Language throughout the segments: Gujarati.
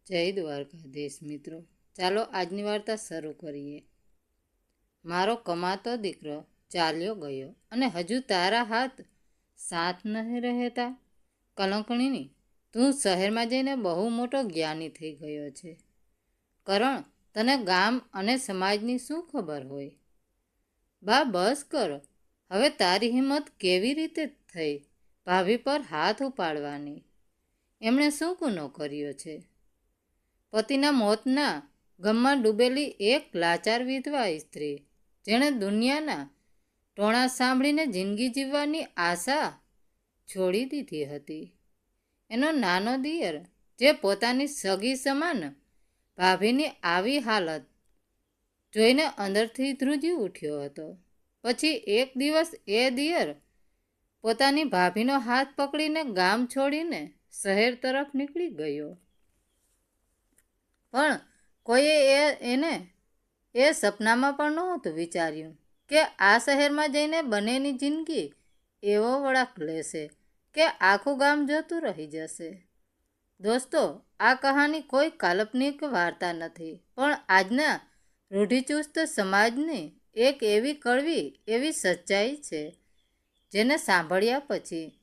જય દ્વારકાધીશ મિત્રો, ચાલો આજની વાર્તા શરૂ કરીએ। મારો કમાતો દીકરો ચાલ્યો ગયો અને હજુ તારા હાથ સાથ નહીં રહેતા। કલંકણીની, તું શહેરમાં જઈને બહુ મોટો જ્ઞાની થઈ ગયો છે। કરણ, તને ગામ અને સમાજની શું ખબર હોય? બા બસ કરો, હવે તારી હિંમત કેવી રીતે થઈ ભાભી પર હાથ ઉપાડવાની? એમણે શું ગુનો કર્યો છે? પતિના મોતના ગમમાં ડૂબેલી એક લાચાર વિધવા સ્ત્રી, જેણે દુનિયાના ટોણા સાંભળીને જિંદગી જીવવાની આશા છોડી દીધી હતી। એનો નાનો દિયર, જે પોતાની સગી સમાન ભાભીની આવી હાલત જોઈને અંદરથી ધ્રુજી ઉઠ્યો હતો। પછી એક દિવસ એ દિયર પોતાની ભાભીનો હાથ પકડીને ગામ છોડીને શહેર તરફ નીકળી ગયો। પણ કોઈએ એને એ સપનામાં પણ નહોતું વિચાર્યું કે આ શહેરમાં જઈને બંનેની જિંદગી એવો વળાંક લેશે કે આખું ગામ જોતું રહી જશે। દોસ્તો, આ કહાની કોઈ કાલ્પનિક વાર્તા નથી, પણ આજના રૂઢિચુસ્ત સમાજની એક એવી કડવી એવી સચ્ચાઈ છે, જેને સાંભળ્યા પછી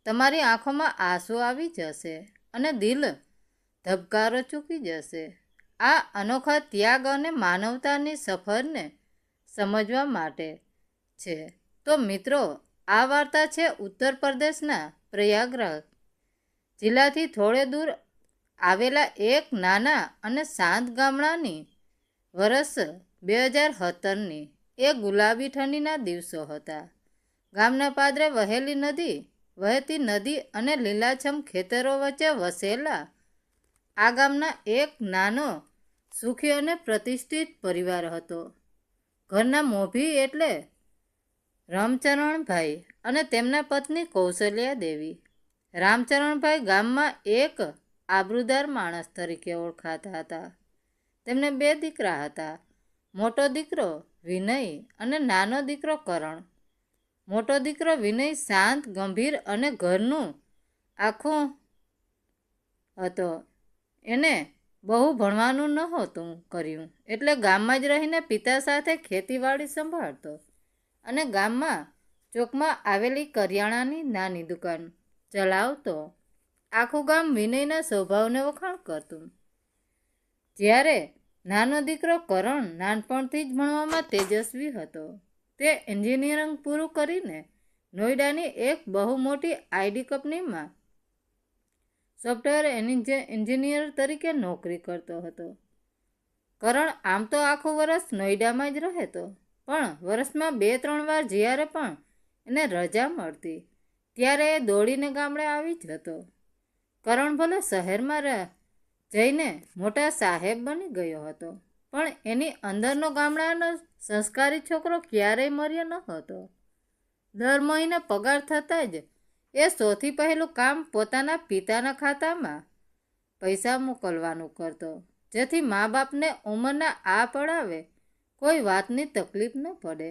તમારી આંખોમાં આંસુ આવી જશે અને દિલ ધબકારો ચૂકી જશે। આ અનોખા ત્યાગ અને માનવતાની સફરને સમજવા માટે છે। તો મિત્રો, આ વાર્તા છે ઉત્તર પ્રદેશના પ્રયાગરાજ જિલ્લાથી થોડે દૂર આવેલા એક નાના અને શાંત ગામડાની। વર્ષ 2017ની એ ગુલાબી ઠંડીના દિવસો હતા। ગામના પાદરે વહેતી નદી અને લીલાછમ ખેતરો વચ્ચે વસેલા આ ગામના એક નાનો, સુખી અને પ્રતિષ્ઠિત પરિવાર હતો। ઘરના મોભી એટલે રામચરણભાઈ અને તેમના પત્ની કૌશલ્યા દેવી। રામચરણભાઈ ગામમાં એક આબરૂદાર માણસ તરીકે ઓળખાતા હતા। તેમને 2 દીકરા હતા, મોટો દીકરો વિનય અને નાનો દીકરો કરણ। મોટો દીકરો વિનય શાંત, ગંભીર અને ઘરનું આખું હતો। એને બહુ ભણવાનું નહોતું કર્યું, એટલે ગામમાં જ રહીને પિતા સાથે ખેતીવાડી સંભાળતો અને ગામમાં ચોકમાં આવેલી કરિયાણાની નાની દુકાન ચલાવતો। આખું ગામ વિનયના સ્વભાવને વખાણ કરતું। જ્યારે નાનો દીકરો કરણ નાનપણથી જ ભણવામાં તેજસ્વી હતો। તે એન્જિનિયરિંગ પૂરું કરીને નોઈડાની એક બહુ મોટી આઈટી કંપનીમાં સોફ્ટવેર એન્જિનિયર તરીકે નોકરી કરતો હતો। કરણ આમ તો આખું વર્ષ નોઈડામાં જ રહેતો, પણ વર્ષમાં 2-3 વાર જ્યારે પણ એને રજા મળતી ત્યારે એ દોડીને ગામડે આવી જતો। કરણ ભલે શહેરમાં જઈને મોટા સાહેબ બની ગયો હતો, પણ એની અંદરનો ગામડાનો સંસ્કારી છોકરો ક્યારેય મર્યો ન હતો। દર મહિને પગાર થતાં જ એ સૌથી પહેલું કામ પોતાના પિતાના ખાતામાં પૈસા મોકલવાનું કરતો, જેથી મા બાપને ઉંમરના આ પડાવે કોઈ વાતની તકલીફ ન પડે।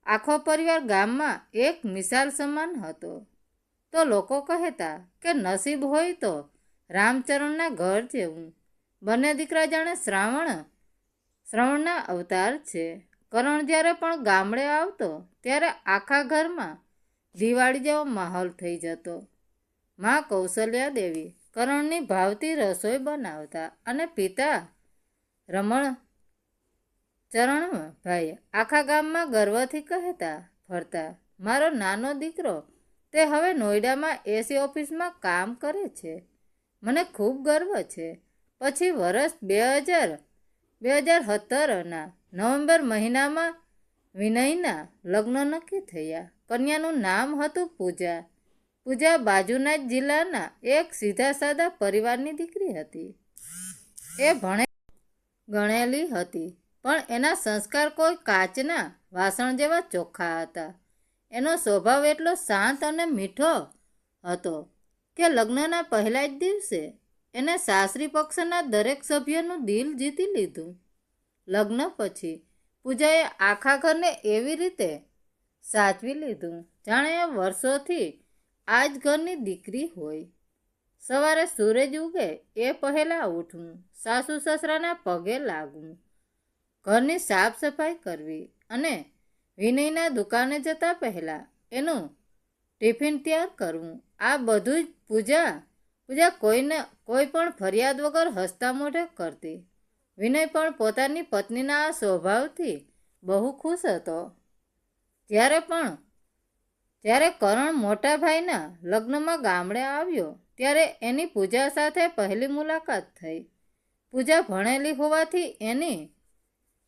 આખો પરિવાર ગામમાં એક મિસાલ સમાન હતો। તો લોકો કહેતા કે નસીબ હોય તો રામચરણના ઘર જેવું। બંને દીકરા જાણે શ્રાવણના અવતાર છે। કરણ જ્યારે પણ ગામડે આવતો ત્યારે આખા ઘરમાં દિવાળી જેવો માહોલ થઈ જતો। મા કૌશલ્યા દેવી કરણની ભાવતી રસોઈ બનાવતા અને પિતા રમણચરણભાઈ આખા ગામમાં ગર્વથી કહેતા ફરતા, મારો નાનો દીકરો તે હવે નોઈડામાં એસી ઓફિસમાં કામ કરે છે, મને ખૂબ ગર્વ છે। પછી વર્ષ 2017ના નવેમ્બર મહિનામાં વિનયના લગ્ન નક્કી થયા। કન્યાનું નામ હતું પૂજા। પૂજા બાજુના જ જિલ્લાના એક સીધા સાદા પરિવારની દીકરી હતી। એ ગણેલી હતી, પણ એના સંસ્કાર કોઈ કાચના વાસણ જેવા ચોખ્ખા હતા। એનો સ્વભાવ એટલો શાંત અને મીઠો હતો કે લગ્નના પહેલા જ દિવસે એને સાસરી પક્ષના દરેક સભ્યનું દિલ જીતી લીધું। લગ્ન પછી પૂજાએ આખા ઘરને એવી રીતે સાચવી લીધું જાણે એ વર્ષોથી આ જ ઘરની દીકરી હોય। સવારે સૂરજ ઉગે એ પહેલાં ઉઠવું, સાસુ સસરાના પગે લાગવું, ઘરની સાફ સફાઈ કરવી અને વિનયના દુકાને જતા પહેલાં એનું ટિફિન તૈયાર કરવું, આ બધું જ પૂજા કોઈ પણ ફરિયાદ વગર હસતા મોઢે કરતી. વિનય પણ પોતાની પત્નીના આ સ્વભાવથી બહુ ખુશ હતો. જ્યારે કરણ મોટા ભાઈના લગ્નમાં ગામડે આવ્યો ત્યારે એની પૂજા સાથે પહેલી મુલાકાત થઈ. પૂજા ભણેલી હોવાથી એની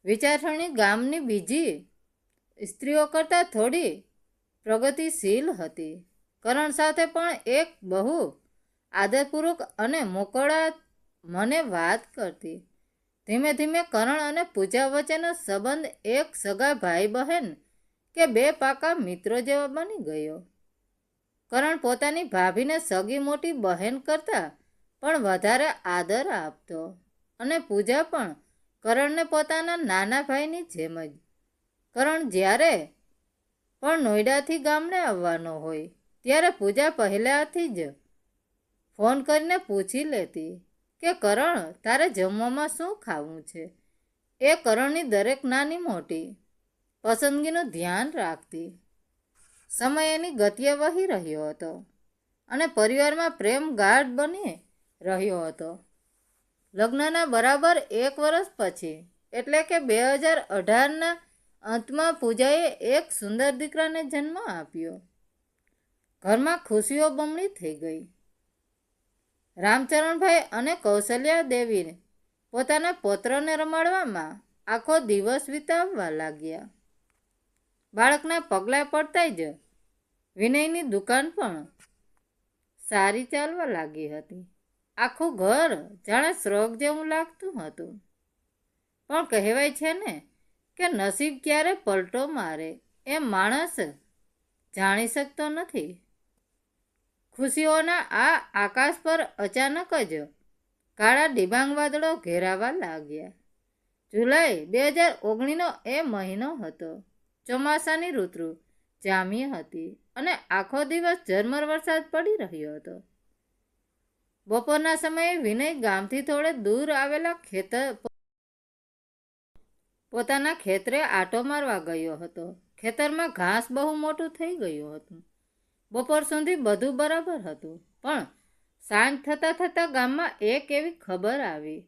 વિચારસરણી ગામની બીજી સ્ત્રીઓ કરતાં થોડી પ્રગતિશીલ હતી. કરણ સાથે પણ એક બહુ આદરપૂર્વક અને મોકળા મને વાત કરતી. ધીમે ધીમે કરણ અને પૂજા વચ્ચેનો સંબંધ એક સગા ભાઈ બહેન કે બે પાકા મિત્રો જેવા બની ગયો. કરણ પોતાની ભાભીને સગી મોટી બહેન કરતાં પણ વધારે આદર આપતો અને પૂજા પણ કરણને પોતાના નાના ભાઈની જેમ જ. કરણ જ્યારે પણ નોઈડાથી ગામડે આવવાનો હોય ત્યારે પૂજા પહેલાંથી જ ફોન કરીને પૂછી લેતી કે કરણ તારે જમવામાં શું ખાવું છે. એ કરણની દરેક નાની મોટી પસંદગીનું ધ્યાન રાખતી. સમય એની ગતિએ વહી રહ્યો હતો અને પરિવારમાં પ્રેમ ગાઢ બની રહ્યો હતો. લગ્નના બરાબર 1 વર્ષ પછી એટલે કે 2018ના અંતમાં પૂજાએ એક સુંદર દીકરાને જન્મ આપ્યો. ઘરમાં ખુશીઓ બમણી થઈ ગઈ. રામચરણભાઈ અને કૌશલ્યા દેવી પોતાના પૌત્રને રમાડવામાં આખો દિવસ વિતાવવા લાગ્યા. બાળકના પગલાં પડતા જ વિનયની દુકાન પણ સારી ચાલવા લાગી હતી. આખું ઘર જાણે સ્વર્ગ જેવું લાગતું હતું. પણ કહેવાય છે ને કે નસીબ ક્યારે પલટો મારે એ માણસ જાણી શકતો નથી. ખુશીઓના આ આકાશ પર અચાનક જ કાળા ડિબાંગ વાદળો ઘેરાવા લાગ્યા. જુલાઈ 2019નો એ મહિનો હતો. ચોમાસાની ઋતુ જામી હતી અને આખો દિવસ ઝરમર વરસાદ પડી રહ્યો હતો. બપોરના સમયે વિનય ગામથી થોડે દૂર આવેલા પોતાના ખેતરે આંટો મારવા ગયો હતો. ખેતરમાં ઘાસ બહુ મોટું થઈ ગયું હતું. બપોર સુધી બધું બરાબર હતું, પણ સાંજ થતાં ગામમાં એક એવી ખબર આવી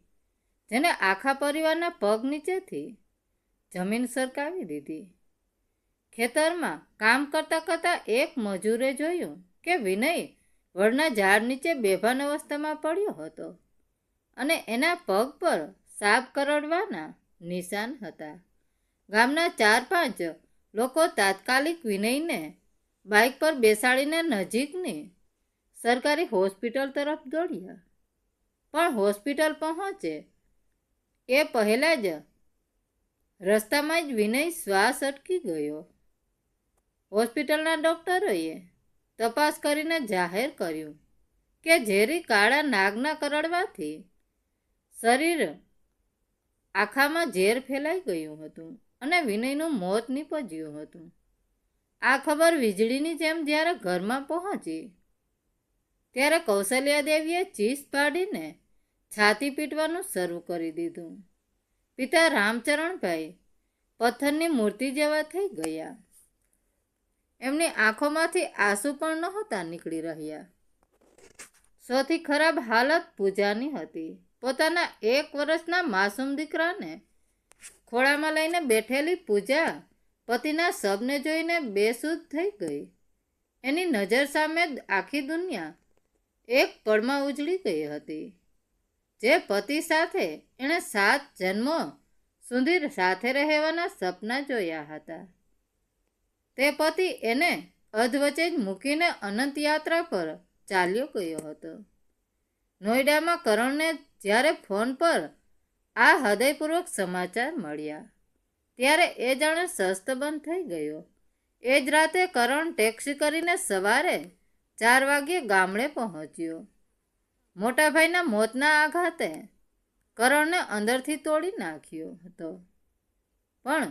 જેને આખા પરિવારના પગ નીચેથી જમીન સરકાવી દીધી. ખેતરમાં કામ કરતા એક મજૂરે જોયું કે વિનય વડના ઝાડ નીચે બેભાન અવસ્થામાં પડ્યો હતો અને એના પગ પર સાપ કરડવાના નિશાન હતા. ગામના 4-5 લોકો તાત્કાલિક વિનયને બાઇક પર બેસાડીને નજીકની સરકારી હોસ્પિટલ તરફ દોડ્યા. પણ હોસ્પિટલ પહોંચે એ પહેલાં જ રસ્તામાં જ વિનય શ્વાસ અટકી ગયો. હોસ્પિટલના ડૉક્ટરોએ તપાસ કરીને જાહેર કર્યું કે ઝેરી કાળા નાગના કરડવાથી શરીર આખામાં ઝેર ફેલાઈ ગયું હતું અને વિનયનું મોત નીપજ્યું હતું. આ ખબર વીજળીની જેમ જ્યારે ઘરમાં પહોંચી ત્યારે કૌશલ્યા દેવીએ ચીસ પાડીને છાતી પીટવાનું શરૂ કરી દીધું. પિતા રામચરણભાઈ પથ્થરની મૂર્તિ જેવા થઈ ગયા. એમની આંખોમાંથી આંસુ પણ નહોતા નીકળી રહ્યા. સૌથી ખરાબ હાલત પૂજાની હતી. પોતાના 1 વર્ષના માસૂમ દીકરાને ખોળામાં લઈને બેઠેલી પૂજા પતિના શબને જોઈને બેસુધ થઈ ગઈ. એની નજર સામે આખી દુનિયા એક પળમાં ઉજળી ગઈ હતી. જે પતિ સાથે એણે 7 જન્મો સુધી સાથે રહેવાના સપના જોયા હતા, તે પતિ એને અધવચ્ચે જ મૂકીને અનંત યાત્રા પર ચાલ્યો ગયો હતો. નોઈડામાં કરણને જ્યારે ફોન પર આ હૃદયપૂર્વક સમાચાર મળ્યા ત્યારે એ જાણે શસ્ત્રબંધ થઈ ગયો. એ જ રાતે કરણ ટેક્સી કરીને સવારે 4 વાગ્યે ગામડે પહોંચ્યો. મોટા ભાઈના મોતના આઘાતે કરણને અંદરથી તોડી નાખ્યો હતો. પણ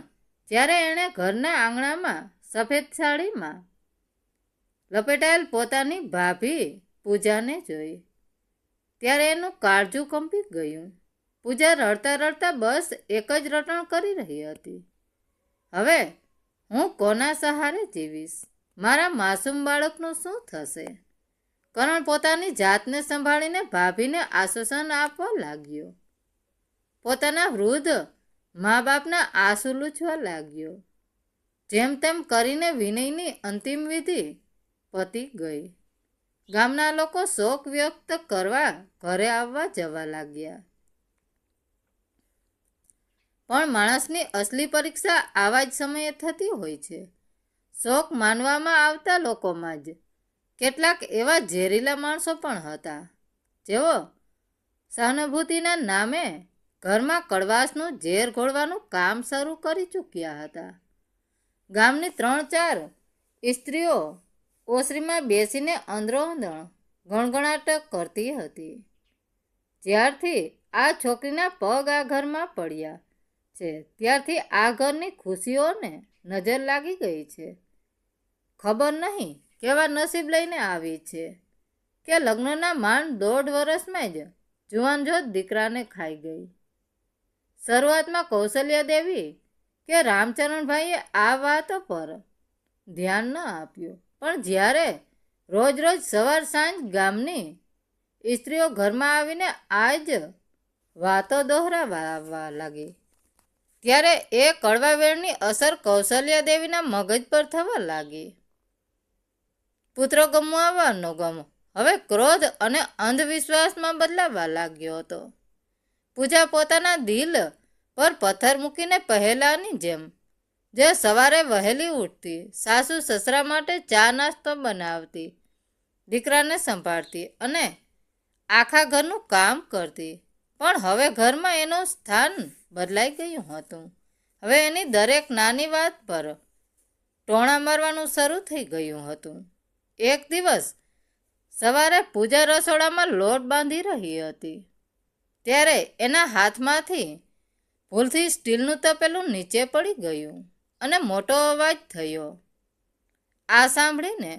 જ્યારે એણે ઘરના આંગણામાં સફેદ સાડીમાં લપેટાયેલ પોતાની ભાભી પૂજાને જોઈ ત્યારે એનું કાળજું કંપી ગયું. પૂજા રડતા રડતા બસ એક જ રટણ કરી રહી હતી, હવે હું કોના સહારે જીવીશ? મારા માસૂમ બાળકનું શું થશે? કરણ પોતાની જાતને સંભાળીને ભાભીને આશ્વાસન આપવા લાગ્યો. પોતાના વૃદ્ધ મા બાપના આંસુ લૂછવા લાગ્યો. જેમ તેમ કરીને વિનયની અંતિમ વિધિ પતી ગઈ. ગામના લોકો શોક વ્યક્ત કરવા ઘરે આવવા જવા લાગ્યા. પણ માણસની અસલી પરીક્ષા આવા જ સમયે થતી હોય છે. શોક માનવામાં આવતા લોકોમાં જ કેટલાક એવા ઝેરીલા માણસો પણ હતા, જેઓ સહાનુભૂતિના નામે ઘરમાં કડવાશનું ઝેર ઘોળવાનું કામ શરૂ કરી ચૂક્યા હતા. ગામની 3-4 સ્ત્રીઓ ઓસરીમાં બેસીને અંદરોઅંદર ગણગણાટ કરતી હતી. જ્યારથી આ છોકરીના પગ આ ઘરમાં પડ્યા છે, ત્યારથી આ ઘરની ખુશીઓને નજર લાગી ગઈ છે. ખબર નહીં કેવા નસીબ લઈને આવી છે કે લગ્નના માંડ 1.5 વર્ષમાં જ જુવાનજોત દીકરાને ખાઈ ગઈ. શરૂઆતમાં કૌશલ્યા દેવી કે રામચરણભાઈએ આ વાતો પર ધ્યાન ન આપ્યું, પણ જ્યારે રોજ રોજ સવાર સાંજ ગામની સ્ત્રીઓ ઘરમાં આવીને આ જ વાતો દોહરાવવા લાગી, ત્યારે એ કડવા વેણની અસર કૌશલ્યા દેવીના મગજ પર થવા લાગી. પુત્ર ગમવાનો ગમ હવે ક્રોધ અને અંધવિશ્વાસમાં બદલાવા લાગ્યો હતો. પૂજા પોતાના દિલ પર પથ્થર મૂકીને પહેલાની જેમ જે સવારે વહેલી ઉઠતી, સાસુ સસરા માટે ચા નાસ્તો બનાવતી, દીકરાને સંભાળતી અને આખા ઘરનું કામ કરતી, પણ હવે ઘરમાં એનું સ્થાન બદલાઈ ગયું હતું. હવે એની દરેક નાની વાત પર ટોણા મારવાનું શરૂ થઈ ગયું હતું. એક દિવસ સવારે પૂજા રસોડામાં લોટ બાંધી રહી હતી, ત્યારે એના હાથમાંથી ભૂલથી સ્ટીલનું તપેલું નીચે પડી ગયું અને મોટો અવાજ થયો. આ સાંભળીને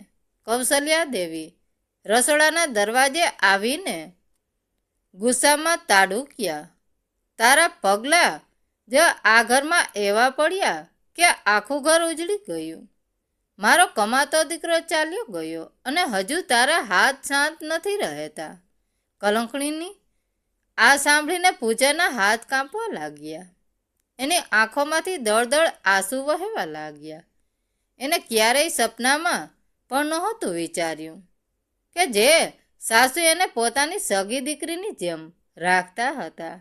કૌશલ્યા દેવી રસોડાના દરવાજે આવીને ગુસ્સામાં તાડુક્યા. તારા પગલાં જ આ ઘરમાં એવા પડ્યા કે આખું ઘર ઉજળી ગયું. મારો કમાતો દીકરો ચાલ્યો ગયો અને હજુ તારા હાથ શાંત નથી રહેતા. કલંકણીની આ સાંભળીને પૂજાના હાથ કાંપવા લાગ્યા. એની આંખોમાંથી દળદળ આંસુ વહેવા લાગ્યા. એને ક્યારેય સપનામાં પણ નહોતું વિચાર્યું કે જે સાસુ એને પોતાની સગી દીકરીની જેમ રાખતા હતા,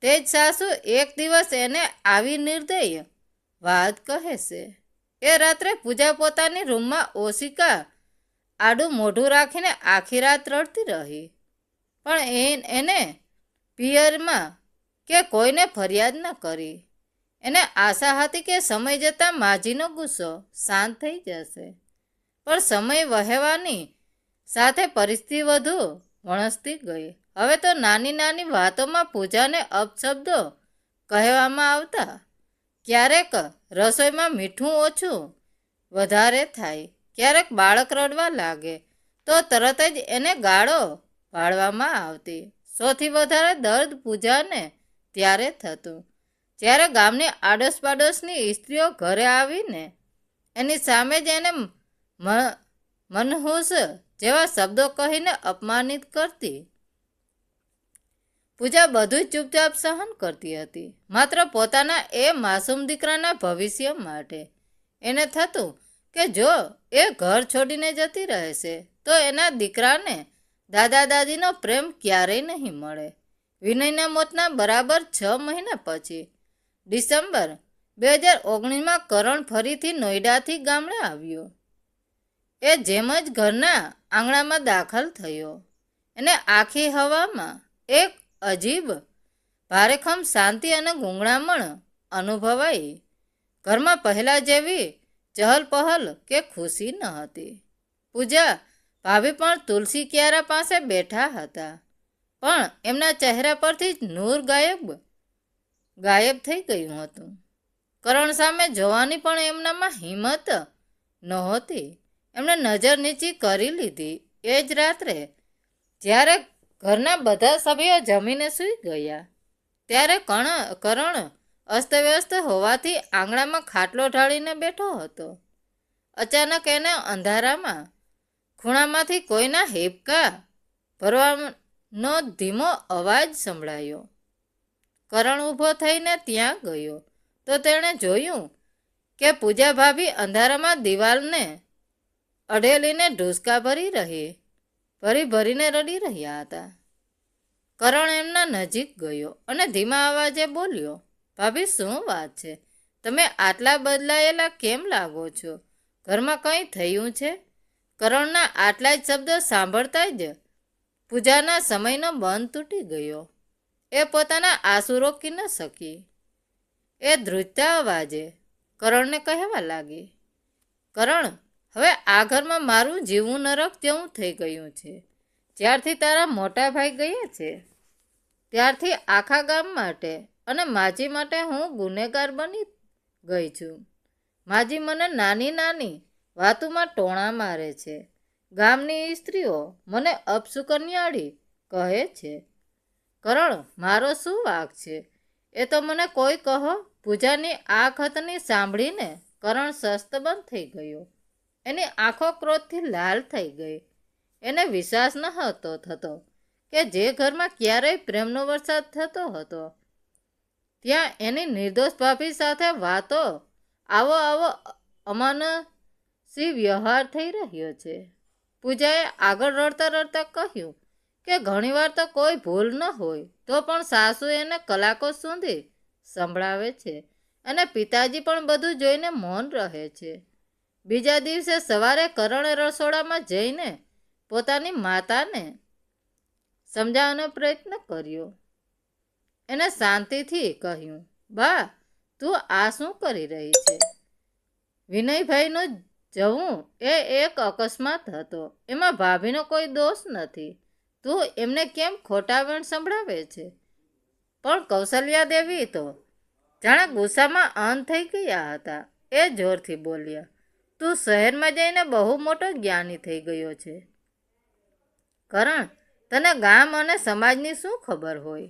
તે જ સાસુ એક દિવસ એને આવી નિર્દય વાત કહે છે. એ રાત્રે પૂજા પોતાની રૂમમાં ઓશિકા આડું મોઢું રાખીને આખી રાત રડતી રહી, પણ એને પિયરમાં કે કોઈને ફરિયાદ ન કરી. એને આશા હતી કે સમય જતાં માજીનો ગુસ્સો શાંત થઈ જશે, પણ સમય વહેવાની સાથે પરિસ્થિતિ વધુ વણસતી ગઈ. હવે તો નાની નાની વાતોમાં પૂજાને અપશબ્દો કહેવામાં આવતા. ક્યારેક રસોઈમાં મીઠું ઓછું વધારે થાય, ક્યારેક બાળક રડવા લાગે તો તરત જ એને ગાળો પાડવામાં આવતી. સૌથી વધારે દર્દ પૂજાને ત્યારે થતું જ્યારે ગામની આડોશ પાડોશની સ્ત્રીઓ ઘરે આવીને એની સામે જ એને મનહૂસ જેવા શબ્દો કહીને અપમાનિત કરતી. પૂજા બધું જ ચૂપચાપ સહન કરતી હતી, માત્ર પોતાના એ માસૂમ દીકરાના ભવિષ્ય માટે. એને થતું કે જો એ ઘર છોડીને જતી રહેશે તો એના દીકરાને દાદા દાદીનો પ્રેમ ક્યારેય નહીં મળે. વિનયના મોતના બરાબર 6 મહિના પછી ડિસેમ્બર 2019માં કરણ ફરીથી નોઈડાથી ગામડે આવ્યો. એ જેમ જ ઘરના આંગણામાં દાખલ થયો, એને આખી હવામાં એક અજીબ ભારેખમ શાંતિ અને ગૂંગળામણ અનુભવાઈ. ઘરમાં પહેલા જેવી ચહલ પહલ કે ખુશી ન હતી. પૂજા ભાભી પણ તુલસી ક્યારા પાસે બેઠા હતા, પણ એમના ચહેરા પરથી જ નૂર ગાયબ થઈ ગયું હતું. કરણ સામે જોવાની પણ એમનામાં હિંમત નહોતી. એમણે નજર નીચી કરી લીધી. એ જ રાત્રે જ્યારે ઘરના બધા સભ્યો જમીને સૂઈ ગયા. ત્યારે કરણ અસ્તવ્યસ્ત હોવાથી આંગણામાં ખાટલો ઢાળીને બેઠો હતો. અચાનક એને અંધારામાં ખૂણામાંથી કોઈના હેબકા ભરવાનો ધીમો અવાજ સંભળાયો. કરણ ઊભો થઈને ત્યાં ગયો તો તેણે જોયું કે પૂજા ભાભી અંધારામાં દિવાલને અઢેલીને ઢૂસકા ભરીને રડી રહ્યા હતા. કરણ એમના નજીક ગયો અને ધીમા અવાજે બોલ્યો, ભાભી શું વાત છે? તમે આટલા બદલાયેલા કેમ લાગો છો? ઘરમાં કંઈ થયું છે? કરણના આટલા જ શબ્દો સાંભળતા જ પૂજાના સમયનો બંધ તૂટી ગયો. એ પોતાના આંસુ રોકી ન શકી. એ ધ્રુજતા અવાજે કરણને કહેવા લાગી, કરણ, હવે આ ઘરમાં મારું જીવવું નરક જેવું થઈ ગયું છે. જ્યારથી તારા મોટા ભાઈ ગયા છે ત્યારથી આખા ગામ માટે અને માજી માટે હું ગુનેગાર બની ગઈ છું. માજી મને નાની નાની વાતોમાં ટોણા મારે છે. ગામની સ્ત્રીઓ મને અપશુકન્યાળી કહે છે. કરણ, મારો શું વાંક છે એ તો મને કોઈ કહો. પૂજાની આ ખતની સાંભળીને કરણ શસ્તબંધ થઈ ગયો. એની આંખો ક્રોધથી લાલ થઈ ગઈ. એને વિશ્વાસ ન હતો થતો કે જે ઘરમાં ક્યારેય પ્રેમનો વરસાદ થતો હતો ત્યાં એની નિર્દોષ ભાભી સાથે વાતો આવો અમાનસી વ્યવહાર થઈ રહ્યો છે. પૂજાએ આગળ રડતા રડતા કહ્યું કે ઘણીવાર તો કોઈ ભૂલ ન હોય તો પણ સાસુ એને કલાકો સુધી સંભળાવે છે અને પિતાજી પણ બધું જોઈને મૌન રહે છે. બીજા દિવસે સવારે કરણે રસોડામાં જઈને પોતાની માતાને સમજાવવાનો પ્રયત્ન કર્યો. એને શાંતિથી કહ્યું, બા, તું આ શું કરી રહી છે? વિનયભાઈનું જવું એ એક અકસ્માત હતો. એમાં ભાભીનો કોઈ દોષ નથી. તું એમને કેમ ખોટા વેણ સંભળાવે છે? પણ કૌશલ્યા દેવી તો જાણે ગુસ્સામાં અંત થઈ ગયા હતા. એ જોરથી બોલ્યા, તું શહેરમાં જઈને બહુ મોટો જ્ઞાની થઈ ગયો છે. કરણ, તને ગામ અને સમાજની શું ખબર હોય?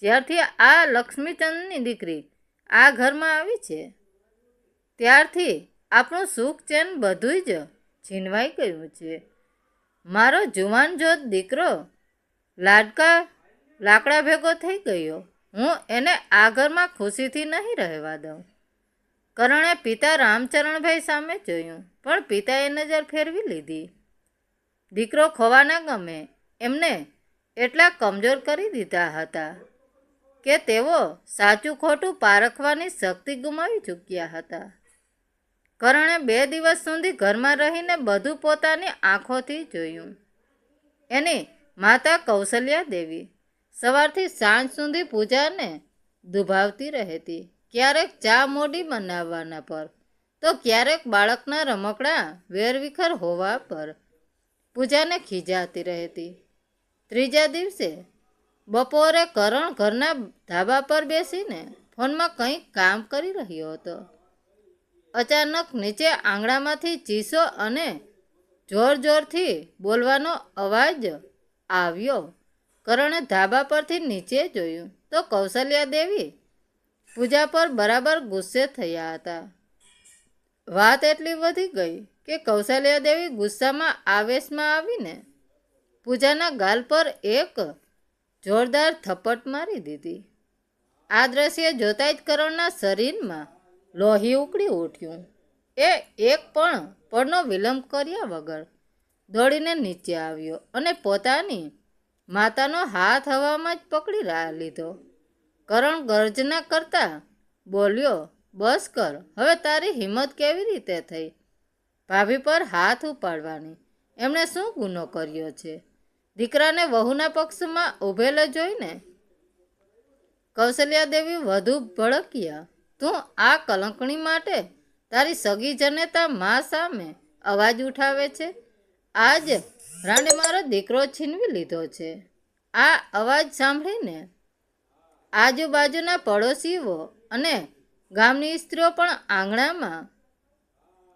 જ્યારથી આ લક્ષ્મીચંદની દીકરી આ ઘરમાં આવી છે ત્યારથી આપણું સુખ ચેન બધું જ છીનવાઈ ગયું છે. મારો જુવાન જોત દીકરો લાકડા ભેગો થઈ ગયો. હું એને આ ઘરમાં ખુશીથી નહીં રહેવા દઉં. કરણે પિતા રામચરણભાઈ સામે જોયું પણ પિતાએ નજર ફેરવી લીધી. દીકરો ખોવાના ગમે એમને એટલા કમજોર કરી દીધા હતા કે તેઓ સાચું ખોટું પારખવાની શક્તિ ગુમાવી ચૂક્યા હતા. કરણે 2 દિવસ સુધી ઘરમાં રહીને બધું પોતાની આંખોથી જોયું. એની માતા કૌશલ્યા દેવી સવારથી સાંજ સુધી પૂજાને દુભાવતી રહેતી. ક્યારેક ચા મોડી બનાવવાના પર તો ક્યારેક બાળકના રમકડા વેરવિખેર હોવા પર પૂજાને ખીજાતી રહેતી. ત્રીજા દિવસે બપોરે કરણ ઘરના ધાબા પર બેસીને ફોનમાં કંઈક કામ કરી રહ્યો હતો. અચાનક નીચે આંગણામાંથી ચીસો અને જોરથી બોલવાનો અવાજ આવ્યો. કરણે ધાબા પરથી નીચે જોયું તો કૌશલ્યા દેવી પૂજા પર બરાબર ગુસ્સે થયા હતા. વાત એટલી વધી ગઈ કે કૌશલ્યા દેવી ગુસ્સામાં આવેશમાં આવીને પૂજાના ગાલ પર એક જોરદાર થપ્પડ મારી દીધી. આ દ્રશ્ય જોતા જ કરણના શરીરમાં લોહી ઉકળી ઉઠ્યું. એ એક પણ પળનો વિલંબ કર્યા વગર દોડીને નીચે આવ્યો અને પોતાની માતાનો હાથ હવામાં જ પકડી લીધો. કરણ ગર્જના કરતા બોલ્યો, બસ કર, હવે તારી હિંમત કેવી રીતે થઈ ભાભી પર હાથ ઉપાડવાની? એમણે શું ગુનો કર્યો છે? દીકરાને વહુના પક્ષમાં ઊભેલો જોઈને કૌશલ્યા દેવી વધુ ભડક્યા. તું આ કલંકણી માટે તારી સગી જનેતા મા સામે અવાજ ઉઠાવે છે. આજ રાંડે મારો દીકરો છીનવી લીધો છે. આ અવાજ સાંભળીને આજુબાજુના પડોશીઓ અને ગામની સ્ત્રીઓ પણ આંગણામાં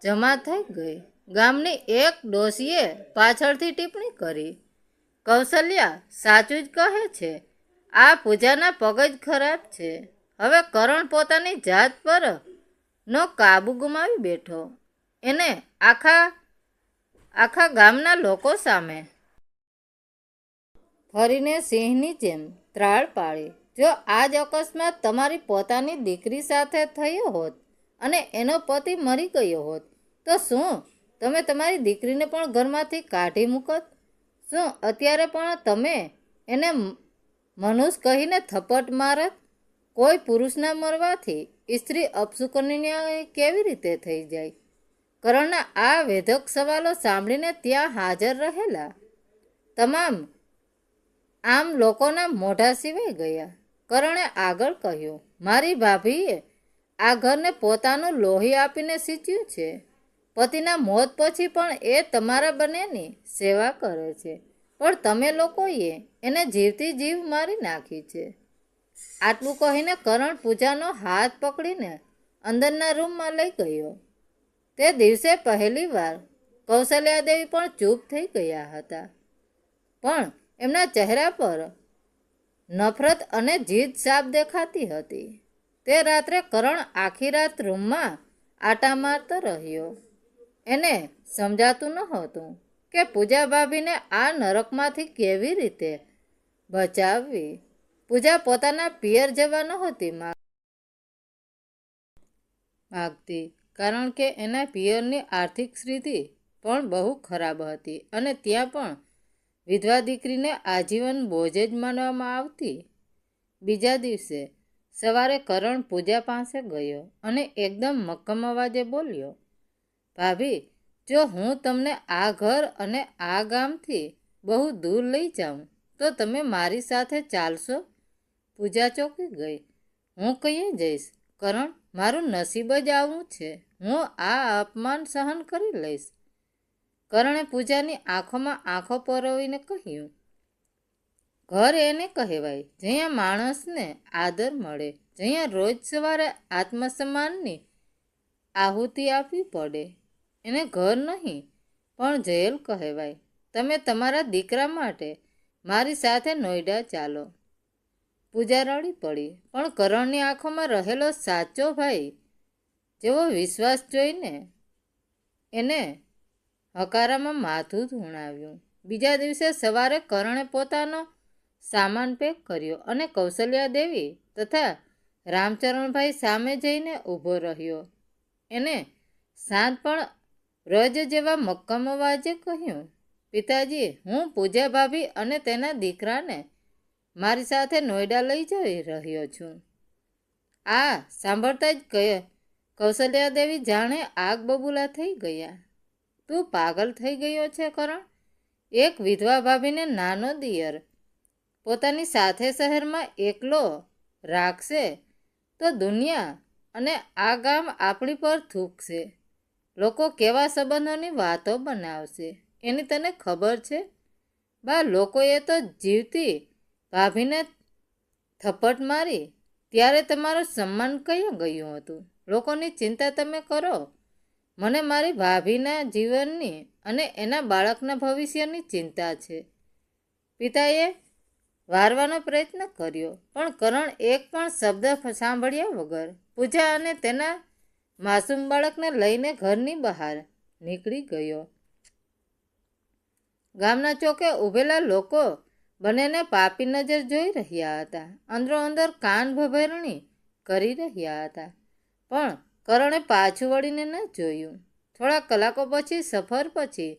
જમા થઈ ગઈ. ગામની એક ડોશીએ પાછળથી ટિપ્પણી કરી, કૌશલ્યા સાચું જ કહે છે. આ પૂજાના પગ જ ખરાબ છે. હવે કરણ પોતાની જાત પર નો કાબુ ગુમાવી બેઠો. એને આખા ગામના લોકો સામે ફરીને સિંહની જેમ ત્રાળ પાડી. જો આજ અકસ્માત તમારી પોતાની દીકરી સાથે થયો હોત અને એનો પતિ મરી ગયો હોત તો શું તમે તમારી દીકરીને પણ ઘરમાંથી કાઢી મૂકત? શું અત્યારે પણ તમે એને મનુષ્ય કહીને થપ્પડ મારત? કોઈ પુરુષના મરવાથી સ્ત્રી અપશુકનિય કેવી રીતે થઈ જાય? કરણના આ વેધક સવાલો સાંભળીને ત્યાં હાજર રહેલા તમામ આમ લોકોના મોઢા સિવાય ગયા. કરણે આગળ કહ્યું, મારી ભાભીએ આ ઘરને પોતાનું લોહી આપીને સિંચ્યું છે. પતિના મોત પછી પણ એ તમારા બંનેની સેવા કરે છે, પણ તમે લોકોએ એને જીવતી જીવ મારી નાખી છે. આટલું કહીને કરણ પૂજાનો હાથ પકડીને અંદરના રૂમમાં લઈ ગયો. તે દિવસે પહેલી વાર કૌશલ્યાદેવી પણ ચૂપ થઈ ગયા હતા, પણ એમના ચહેરા પર નફરત અને જીદ સાફ દેખાતી હતી. તે રાત્રે કરણ આખી રાત રૂમમાં આટા મારતો રહ્યો. એને સમજાતું નહોતું કે પૂજા ભાભીને આ નરકમાંથી કેવી રીતે બચાવવી. પૂજા પોતાના પિયર જવા નહોતી માગતી, કારણ કે એના પિયરની આર્થિક સ્થિતિ પણ બહુ ખરાબ હતી અને ત્યાં પણ વિધવા દીકરીને આજીવન બોજ જ માનવામાં આવતી. બીજા દિવસે સવારે કરણ પૂજા પાસે ગયો અને એકદમ મક્કમ અવાજે બોલ્યો, ભાભી, જો હું તમને આ ઘર અને આ ગામથી બહુ દૂર લઈ જાઉં તો તમે મારી સાથે ચાલશો? પૂજા ચોંકી ગઈ. હું કહીએ જઈશ કરણ, મારું નસીબ જ આવું છે. હું આ અપમાન સહન કરી લઈશ. કરણે પૂજાની આંખોમાં આંખો પરોવીને કહ્યું, ઘર એને કહેવાય જ્યાં માણસને આદર મળે, જ્યાં રોજ સવારે આત્મસન્માનની આહુતિ આપવી પડે. એને ઘર નહીં પણ જેલ કહેવાય. તમે તમારા દીકરા માટે મારી સાથે નોઈડા ચાલો. પૂજા રડી પડી, પણ કરણની આંખોમાં રહેલો સાચો ભાઈ જેવો વિશ્વાસ જોઈને એને હકારામાં માથું ધૂણાવ્યું. બીજા દિવસે સવારે કરણે પોતાનો સામાન પેક કર્યો અને કૌશલ્યા દેવી તથા રામચરણભાઈ સામે જઈને ઊભો રહ્યો. એને શાંત પણ રજ જેવા મક્કમ અવાજે કહ્યું, પિતાજી, હું પૂજા ભાભી અને તેના દીકરાને મારી સાથે નોઈડા લઈ જઈ રહ્યો છું. આ સાંભળતા જ કૌશલ્યા દેવી જાણે આગ બબૂલા થઈ ગયા. તું પાગલ થઈ ગયો છે કરણ? એક વિધવા ભાભીને નાનો દિયર પોતાની સાથે શહેરમાં એકલો રાખશે તો દુનિયા અને આ ગામ આપણી પર થૂકશે. લોકો કેવા સંબંધોની વાતો બનાવશે એની તને ખબર છે? બા, લોકોએ તો જીવતી ભાભીને થપ્પડ મારી ત્યારે તમારું સન્માન કયું ગયું હતું? લોકોની ચિંતા તમે કરો, મને મારી ભાભીના જીવનની અને એના બાળકના ભવિષ્યની ચિંતા છે. પિતાએ વારવાનો પ્રયત્ન કર્યો, પણ કરણ એક પણ શબ્દ સાંભળ્યા વગર પૂજા અને તેના માસૂમ બાળકને લઈને ઘરની બહાર નીકળી ગયો. ગામના ચોકે ઊભેલા લોકો બંનેને પાપી નજર જોઈ રહ્યા હતા. અંદરો અંદર કાન ભભેરણી કરી રહ્યા હતા, પણ કરણે પાછું વળીને ન જોયું. થોડા કલાકો પછી સફર પછી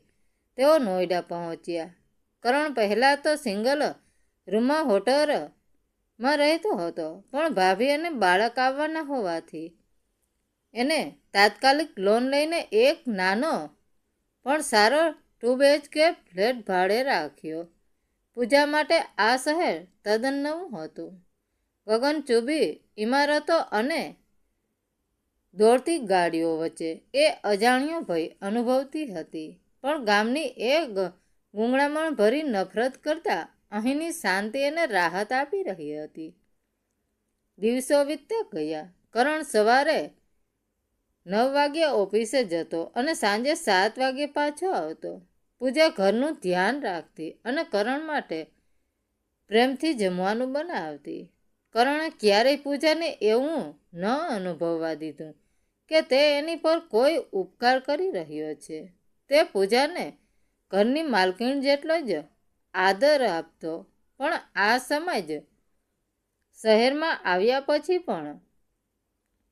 તેઓ નોઈડા પહોંચ્યા. કરણ પહેલાં તો સિંગલ રૂમમાં હોટલમાં રહેતો હતો, પણ ભાભી અને બાળક આવવાના હોવાથી એને તાત્કાલિક લોન લઈને એક નાનો પણ સારો 2 BHK ફ્લેટ ભાડે રાખ્યો. પૂજા માટે આ શહેર તદ્દન નવું હતું. ગગનચુંબી ઇમારતો અને દોડતી ગાડીઓ વચ્ચે એ અજાણ્યો ભય અનુભવતી હતી, પણ ગામની એ ગૂંગળામણ ભરી નફરત કરતાં અહીંની શાંતિ એને રાહત આપી રહી હતી. દિવસો વીતતા ગયા. કરણ સવારે 9 વાગ્યે ઓફિસે જતો અને સાંજે 7 વાગ્યે પાછો આવતો. પૂજા ઘરનું ધ્યાન રાખતી અને કરણ માટે પ્રેમથી જમવાનું બનાવતી. કરણે ક્યારેય પૂજાને એવું ન અનુભવવા દીધું કે તે એની પર કોઈ ઉપકાર કરી રહ્યો છે. તે પૂજાને ઘરની માલકીણ જેટલો જ આદર આપતો. પણ આ સમજ શહેરમાં આવ્યા પછી પણ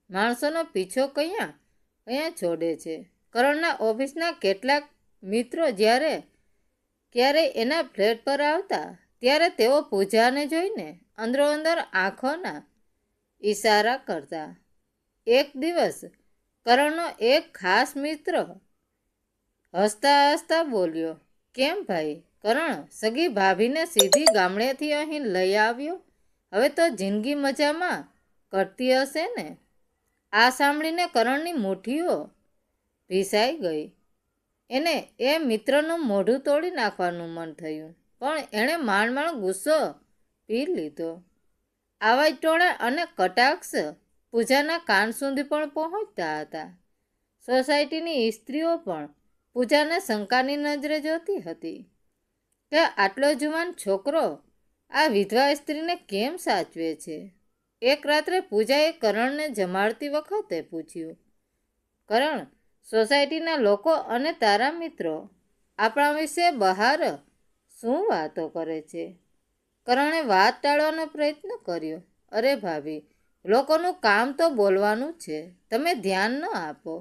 માણસોનો પીછો કયા છોડે છે. કરણના ઓફિસના કેટલાક મિત્રો જ્યારે ક્યારેય એના ફ્લેટ પર આવતા ત્યારે તેઓ પૂજાને જોઈને અંદરોઅંદર આંખોના ઈશારા કરતા. એક દિવસ કરણનો એક ખાસ મિત્ર હસતા હસતા બોલ્યો, કેમ ભાઈ કરણ, સગી ભાભીને સીધી ગામડેથી અહીં લઈ આવ્યો? હવે તો જિંદગી મજામાં કટતી હશે ને? આ સાંભળીને કરણની મુઠ્ઠીઓ ભીસાઈ ગઈ. એને એ મિત્રનું મોઢું તોડી નાખવાનું મન થયું, પણ એણે માંડ ગુસ્સો પી લીધો. આવા ટોળા અને કટાક્ષ પૂજાના કાન સુધી પણ પહોંચતા હતા. સોસાયટીની સ્ત્રીઓ પણ પૂજાને શંકાની નજરે જોતી હતી કે આટલો જુવાન છોકરો આ વિધવા સ્ત્રીને કેમ સાચવે છે. એક રાત્રે પૂજાએ કરણને જમાડતી વખતે પૂછ્યું, કરણ, સોસાયટીના લોકો અને તારા મિત્રો આપણા વિશે બહાર શું વાતો કરે છે? કરણે વાત ટાળવાનો પ્રયત્ન કર્યો. અરે ભાભી, લોકોનું કામ તો બોલવાનું છે, તમે ધ્યાન ન આપો.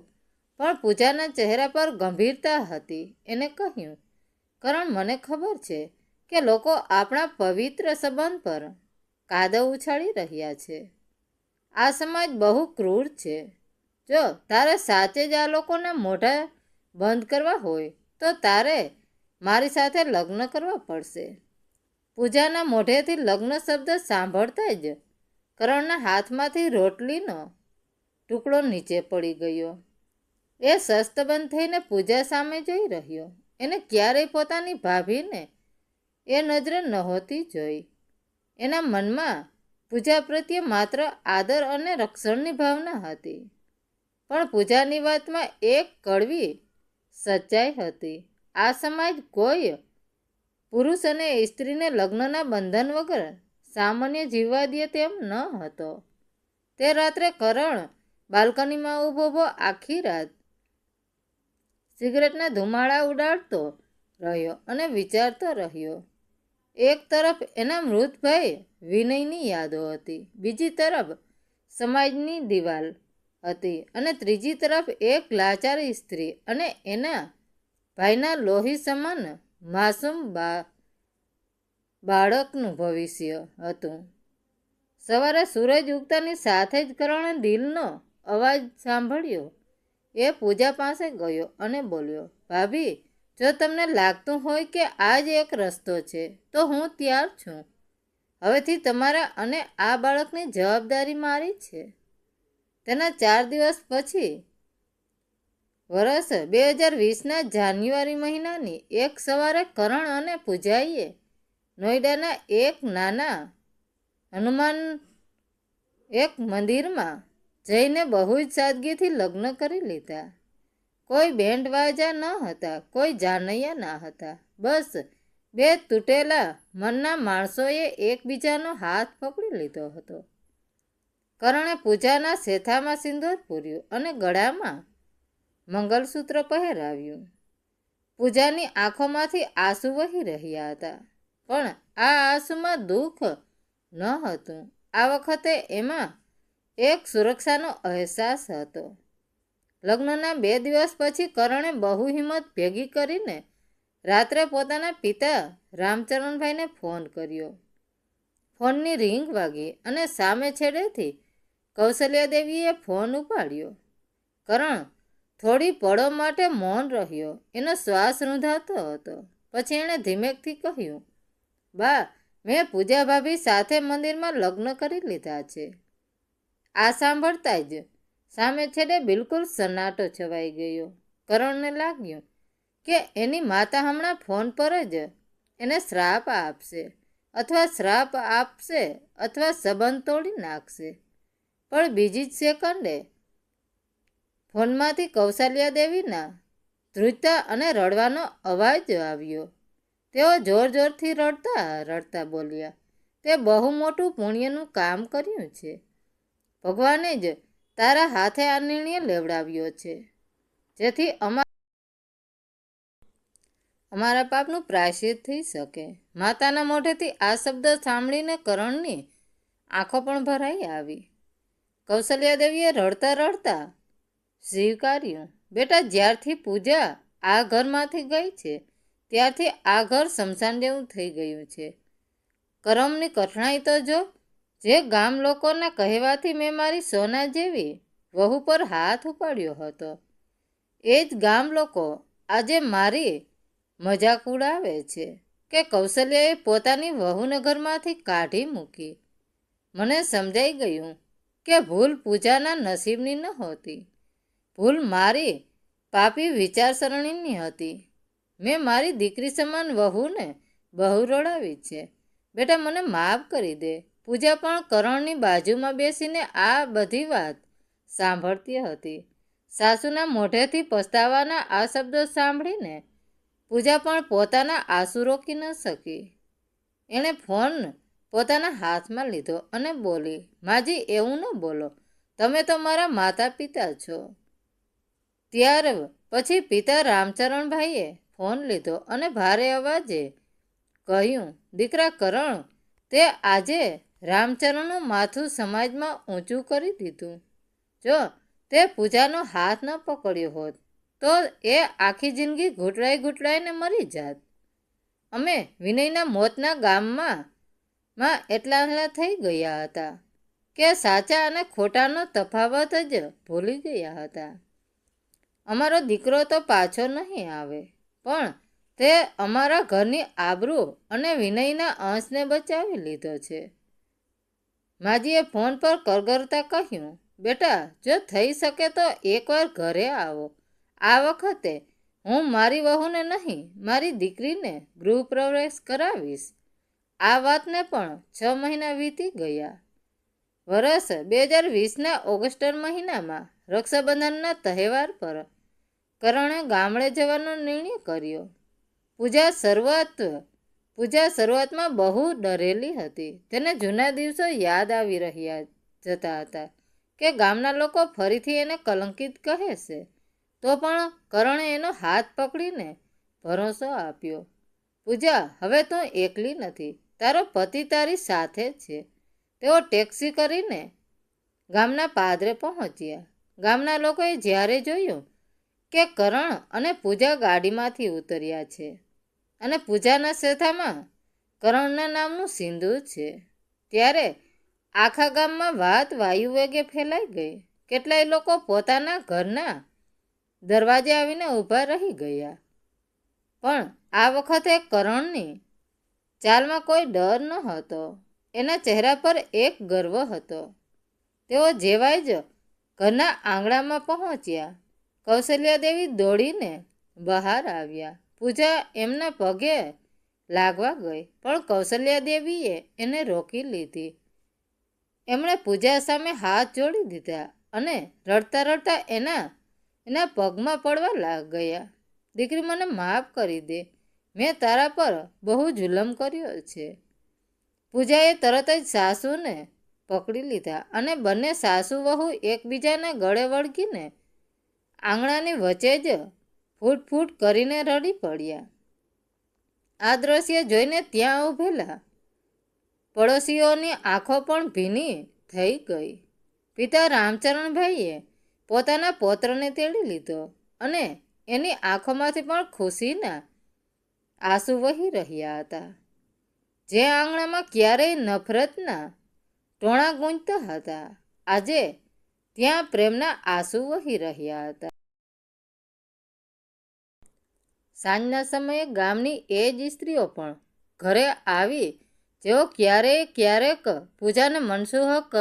પણ પૂજાના ચહેરા પર ગંભીરતા હતી. એને કહ્યું, કરણ, મને ખબર છે કે લોકો આપણા પવિત્ર સંબંધ પર કાદવ ઉછાળી રહ્યા છે. આ સમાજ બહુ ક્રૂર છે. જો તારે સાચે જ આ લોકોના મોઢા બંધ કરવા હોય તો તારે મારી સાથે લગ્ન કરવા પડશે. પૂજાના મોઢેથી લગ્ન શબ્દ સાંભળતા જ કરણના હાથમાંથી રોટલીનો ટુકડો નીચે પડી ગયો. એ શસ્તબંધ થઈને પૂજા સામે જોઈ રહ્યો. એને ક્યારેય પોતાની ભાભીને એ નજરે નહોતી જોઈ. એના મનમાં પૂજા પ્રત્યે માત્ર આદર અને રક્ષણની ભાવના હતી. પણ પૂજાની વાતમાં એક કડવી સચ્ચાઈ હતી. આ સમાજ કોઈ પુરુષ અને સ્ત્રીને લગ્નના બંધન વગર સામાન્ય જીવવા દે તેમ ન હતો. તે રાત્રે કરણ બાલ્કનીમાં ઊભો આખી રાત સિગરેટના ધુમાડા ઉડાડતો રહ્યો અને વિચારતો રહ્યો. એક તરફ એના મૃત ભાઈ વિનયની યાદો હતી, બીજી તરફ સમાજની દિવાલ હતી અને ત્રીજી તરફ એક લાચાર સ્ત્રી અને એના ભાઈના લોહી સમાન માસૂમ બાળકનું ભવિષ્ય હતું. સવારે સૂરજ ઉગતાની સાથે જ કરણે દિલનો અવાજ સાંભળ્યો. એ પૂજા પાસે ગયો અને બોલ્યો, ભાભી, જો તમને લાગતું હોય કે આ જ એક રસ્તો છે તો હું તૈયાર છું. હવેથી તમારા અને આ બાળકની જવાબદારી મારી છે. તેના 4 દિવસ પછી વર્ષ 2020ના જાન્યુઆરી મહિનાની એક સવારે કરણ અને પૂજાએ નોઈડાના એક નાના હનુમાન એક મંદિરમાં જઈને બહુ જ સાદગીથી લગ્ન કરી લીધા. કોઈ બેન્ડ વાજા ન હતા, કોઈ જાનૈયા ના હતા. બસ 2 તૂટેલા મનના માણસોએ એકબીજાનો હાથ પકડી લીધો હતો. કરણે પૂજાના શેથામાં સિંદૂર પૂર્યું અને ગળામાં મંગલસૂત્ર પહેરાવ્યું. પૂજાની આંખોમાંથી આંસુ વહી રહ્યા હતા, પણ આ આંસુમાં દુઃખ ન હતું. આ વખતે એમાં એક સુરક્ષાનો અહેસાસ હતો. લગ્નના 2 દિવસ પછી કરણે બહુ હિંમત ભેગી કરીને રાત્રે પોતાના પિતા રામચરણભાઈને ફોન કર્યો. ફોનની રિંગ વાગી અને સામે છેડેથી કૌશલ્યાદેવીએ ફોન ઉપાડ્યો. કરણ થોડી પળો માટે મૌન રહ્યો. એનો શ્વાસ રૂંધાતો હતો. પછી એણે ધીમેકથી કહ્યું, બા, મેં પૂજા ભાભી સાથે મંદિરમાં લગ્ન કરી લીધા છે. આ સાંભળતા જ સામે છેડે બિલકુલ સન્નાટો છવાઈ ગયો. કરણને લાગ્યું કે એની માતા હમણાં ફોન પર જ એને શ્રાપ આપશે અથવા સંબંધ તોડી નાખશે. પણ બીજી જ સેકન્ડે ફોનમાંથી કૌશલ્યાદેવીના ધ્રુજતા અને રડવાનો અવાજ આવ્યો. તેઓ જોર જોરથી રડતા રડતા બોલ્યા, તે બહુ મોટું પુણ્યનું કામ કર્યું છે. ભગવાને જ તારા હાથે આ નિર્ણય લેવડાવ્યો છે, જેથી અમારા પાપનું પ્રાયશ્ચિત થઈ શકે. માતાના મોઢેથી આ શબ્દ સાંભળીને કરણની આંખો પણ ભરાઈ આવી. કૌશલ્યા દેવીએ રડતા રડતા સ્વીકાર્યું, બેટા, જ્યારથી પૂજા આ ઘરમાંથી ગઈ છે ત્યારથી આ ઘર સ્મશાન જેવું થઈ ગયું છે. કરમની કઠણાઈ તો જો. જે ગામ લોકોના કહેવાથી મેં મારી સોના જેવી વહુ પર હાથ ઉપાડ્યો હતો, એ જ ગામ લોકો આજે મારી મજાક ઉડાવે છે કે કૌશલ્યાએ પોતાની વહુને ઘરમાંથી કાઢી મૂકી. મને સમજાઈ ગયું કે ભૂલ પૂજાના નસીબની નહોતી, ભૂલ મારી પાપી વિચારસરણીની હતી. મેં મારી દીકરી સમાન વહુને બહુ રડાવી છે. બેટા, મને માફ કરી દે. પૂજા પણ કરણની બાજુમાં બેસીને આ બધી વાત સાંભળતી હતી. સાસુના મોઢેથી પસ્તાવાના આ શબ્દો સાંભળીને પૂજા પણ પોતાના આંસુ રોકી ન શકી. એણે ફોન પોતાના હાથમાં લીધો અને બોલી, માજી, એવું ન બોલો. તમે તો મારા માતા પિતા છો. ત્યાર પછી પિતા રામચરણભાઈએ ફોન લીધો અને ભારે અવાજે કહ્યું, દીકરા કરણ, તે આજે રામચરણનું માથું સમાજમાં ઊંચું કરી દીધું. જો તે પૂજાનો હાથ ન પકડ્યો હોત તો એ આખી જિંદગી ઘૂંટડાઈને મરી જાત. અમે વિનયના મોતના ગામમાં એટલા થઈ ગયા હતા કે સાચા અને ખોટાનો તફાવત જ ભૂલી ગયા હતા. અમારો દીકરો તો પાછો નહીં આવે, પણ તે અમારા ઘરની આબરૂ અને વિનયના અંશને બચાવી લીધો છે. માજીએ ફોન પર કરગરતા કહ્યું, બેટા, જો થઈ શકે તો એકવાર ઘરે આવો. આ વખતે હું મારી વહુને નહીં, મારી દીકરીને ગૃહપ્રવેશ કરાવીશ. આ વાતને પણ 6 મહિના વીતી ગયા. વર્ષ 2020ના ઓગસ્ટ મહિનામાં રક્ષાબંધનના તહેવાર પર કરણે ગામડે જવાનો નિર્ણય કર્યો. પૂજા શરૂઆતમાં બહુ ડરેલી હતી. તેને જૂના દિવસો યાદ આવી જતા હતા કે ગામના લોકો ફરીથી એને કલંકિત કહેશે. તો પણ કરણે એનો હાથ પકડીને ભરોસો આપ્યો, પૂજા, હવે તું એકલી નથી. તારો પતિ તારી સાથે છે. તેઓ ટેક્સી કરીને ગામના પાદરે પહોંચ્યા. ગામના લોકોએ જ્યારે જોયું કે કરણ અને પૂજા ગાડીમાંથી ઉતર્યા છે અને પૂજાના સેથામાં કરણના નામનું સિંદૂર છે, ત્યારે આખા ગામમાં વાત વાયુવેગે ફેલાઈ ગઈ. કેટલાય લોકો પોતાના ઘરના દરવાજે આવીને ઊભા રહી ગયા. પણ આ વખતે કરણની ચાલમાં કોઈ ડર ન હતો. એના ચહેરા પર એક ગર્વ હતો. તેઓ જેવાય જ ઘરના આંગણામાં પહોંચ્યા, કૌશલ્યા દેવી દોડીને બહાર આવ્યા. પૂજા એમના પગે લાગવા ગઈ, પણ કૌશલ્યા દેવીએ એને રોકી લીધી. એમણે પૂજા સામે હાથ જોડી દીધા અને રડતા રડતા એના પગમાં પડવા ગયા. દીકરી, મને માફ કરી દે. મેં તારા પર બહુ જુલમ કર્યો છે. પૂજાએ તરત જ સાસુને પકડી લીધા અને બંને સાસુ વહુ એકબીજાને ગળે વળગીને આંગણાની વચ્ચે જ ફૂટ ફૂટ કરીને રડી પડ્યા. આ દ્રશ્ય જોઈને ત્યાં ઊભેલા પડોશીઓની આંખો પણ ભીની થઈ ગઈ. પિતા રામચરણભાઈએ પોતાના પૌત્રને તેડી લીધો અને એની આંખોમાંથી પણ ખુશીના આંસુ વહી રહ્યા હતા. જે આંગણામાં ક્યારેય નફરતના ટોણા ગૂંજતા હતા, આજે ત્યાં પ્રેમના આંસુ વહી રહ્યા હતા. સાંજના સમયે ગામની એ જ સ્ત્રીઓ પણ ઘરે આવી જેઓ ક્યારેક પૂજાને મનસુખ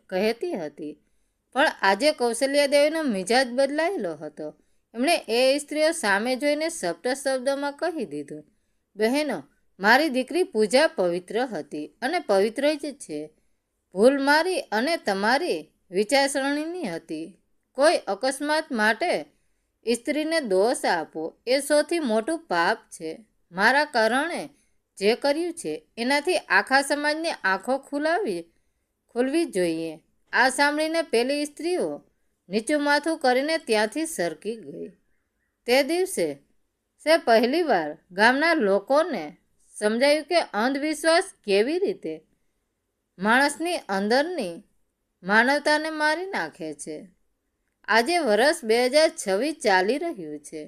કહેતી હતી. પણ આજે કૌશલ્યા દેવીનો મિજાજ બદલાયેલો હતો. એમણે એ સ્ત્રીઓ સામે જોઈને સપ્ત શબ્દોમાં કહી દીધું, બહેનો, મારી દીકરી પૂજા પવિત્ર હતી અને પવિત્ર જ છે. ભૂલ મારી અને તમારી વિચારસરણીની હતી. કોઈ અકસ્માત માટે સ્ત્રીને દોષ આપવો એ સૌથી મોટું પાપ છે. મારા કારણે જે કર્યું છે એનાથી આખા સમાજની આંખો ખુલવી જોઈએ. આ સાંભળીને પેલી સ્ત્રીઓ નીચું માથું કરીને ત્યાંથી સરકી ગઈ. તે દિવસે પહેલીવાર ગામના લોકોને સમજાયું કે અંધવિશ્વાસ કેવી રીતે માણસની અંદરની માનવતાને મારી નાખે છે. આજે વર્ષ 2026 ચાલી રહ્યું છે.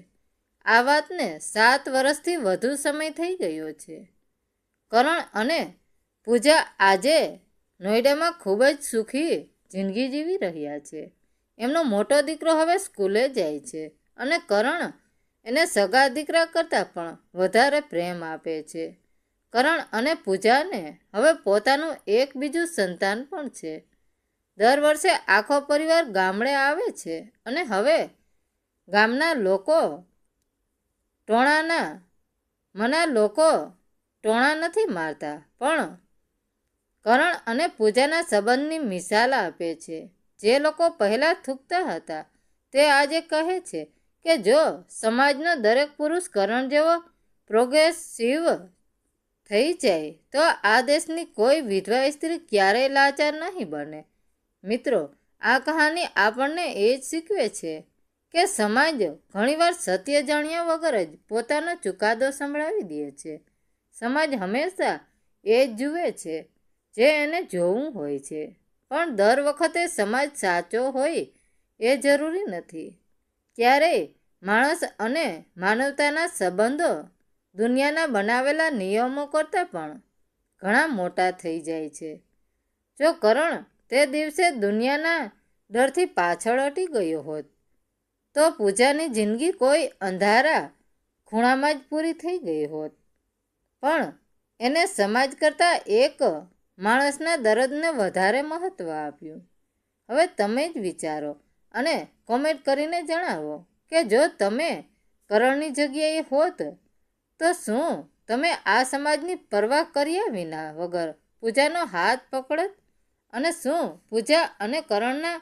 આ વાતને 7 વર્ષથી વધુ સમય થઈ ગયો છે. કરણ અને પૂજા આજે નોઈડામાં ખૂબ જ સુખી જિંદગી જીવી રહ્યા છે. એમનો મોટો દીકરો હવે સ્કૂલે જાય છે અને કરણ એને સગા દીકરા કરતાં પણ વધારે પ્રેમ આપે છે. કરણ અને પૂજાને હવે પોતાનું એક બીજું સંતાન પણ છે. દર વર્ષે આખો પરિવાર ગામડે આવે છે અને હવે ગામના લોકો ટોણા નથી મારતા, પણ કરણ અને પૂજાના સંબંધની મિસાલ આપે છે. જે લોકો પહેલાં થૂકતા હતા તે આજે કહે છે કે જો સમાજનો દરેક પુરુષ કરણ જેવો પ્રોગ્રેસિવ થઈ જાય તો આ દેશની કોઈ વિધવા સ્ત્રી ક્યારેય લાચાર નહીં બને. મિત્રો, આ કહાની આપણને એ જ શીખવે છે કે સમાજ ઘણીવાર સત્ય જાણ્યા વગર જ પોતાનો ચુકાદો સંભળાવી દે છે. સમાજ હંમેશા એ જ જુએ છે જે એને જોવું હોય છે, પણ દર વખતે સમાજ સાચો હોય એ જરૂરી નથી. ક્યારેય માણસ અને માનવતાના સંબંધો દુનિયાના બનાવેલા નિયમો કરતાં પણ ઘણા મોટા થઈ જાય છે. જો કરણ તે દિવસે દુનિયાના ડરથી પાછળ હટી ગયો હોત તો પૂજાની જિંદગી કોઈ અંધારા ખૂણામાં જ પૂરી થઈ ગઈ હોત. પણ એને સમાજ કરતાં એક માણસના દર્દને વધારે મહત્ત્વ આપ્યું. હવે તમે જ વિચારો અને કોમેન્ટ કરીને જણાવો કે જો તમે કરણની જગ્યાએ હોત તો શું તમે આ સમાજની પરવા કર્યા વિના વગર પૂજાનો હાથ પકડત? અને શું પૂજા અને કરણના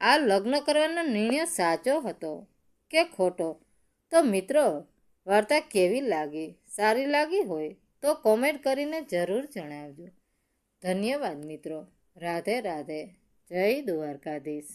આ લગ્ન કરવાનો નિર્ણય સાચો હતો કે ખોટો? તો મિત્રો, વાર્તા કેવી લાગી? સારી લાગી હોય તો કોમેન્ટ કરીને જરૂર જણાવજો. ધન્યવાદ મિત્રો. રાધે રાધે. જય દ્વારકાધીશ.